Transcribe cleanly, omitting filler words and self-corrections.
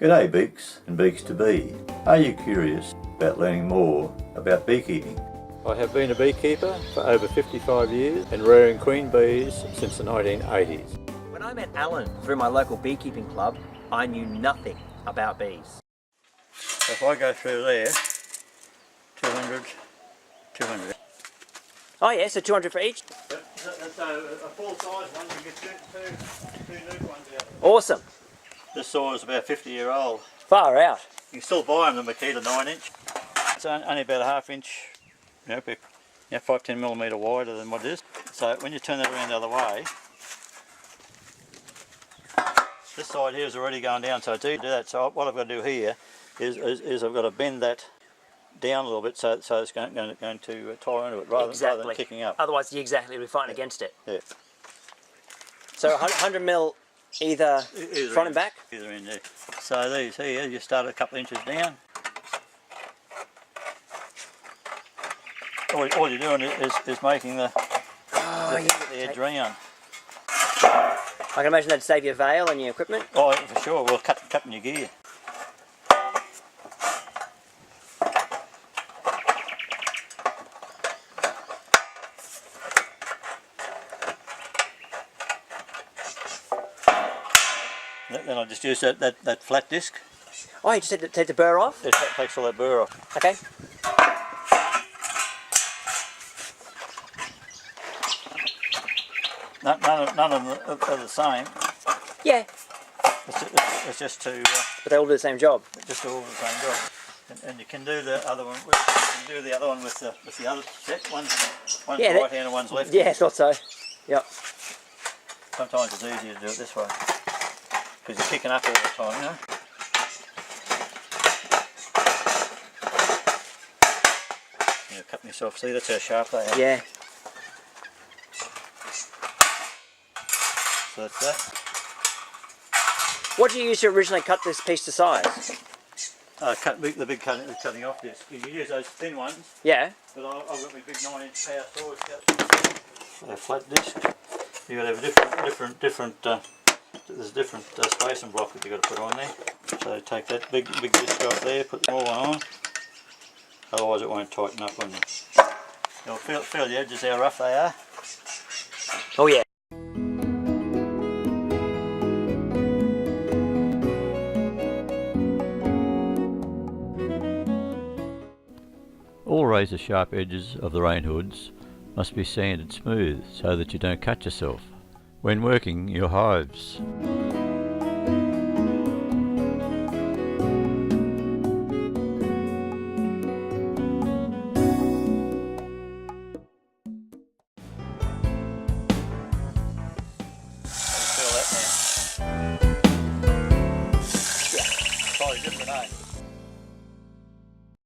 G'day Beaks and Beaks to Be. Are you curious about learning more about beekeeping? I have been a beekeeper for over 55 years and rearing queen bees since the 1980s. When I met Alan through my local beekeeping club, I knew nothing about bees. So if I go through there, 200. Oh yeah, so 200 for each? So a full size one, you get two new ones out. Awesome. This saw is about 50-year-old. Far out. You can still buy them, the Makita 9-inch. It's only about a half-inch, 5-10 millimetre wider than what it is. So when you turn that around the other way, this side here is already going down, so to do that, so what I've got to do here is I've got to bend that down a little bit so it's going to tie into it rather than kicking up. Otherwise you're we're fighting against it. Yeah. So 100 mil either front and back? Either end, yeah. So these here, you start a couple of inches down. All you're doing is making the edge round. I can imagine that'd save your veil and your equipment. Oh, for sure. Well, cutting your gear. Then I just use that flat disc. Oh, you just take the burr off? It takes all that burr off. Okay. None of them are the same. Yeah. It's just to. But they all do the same job. Just all the same job. And you can do the other one. You can do the other one with the other set. One's right hand and one's left. Yeah, I thought so. Yep. Sometimes it's easier to do it this way because you're picking up all the time, you know. You're cutting yourself. See, that's how sharp they are. Yeah. So that's that. What did you use to originally cut this piece to size? The big cutting off disc. You can use those thin ones. Yeah. But I've got my big 9-inch power saw cut. A flat disc. You've got to have there's a different spacing block that you've got to put on there. So take that big disc off there, put the small one on. Otherwise it won't tighten up on you. You'll feel the edges how rough they are. Oh yeah. All razor sharp edges of the rain hoods must be sanded smooth so that you don't cut yourself when working your hives. Slightly different, eh?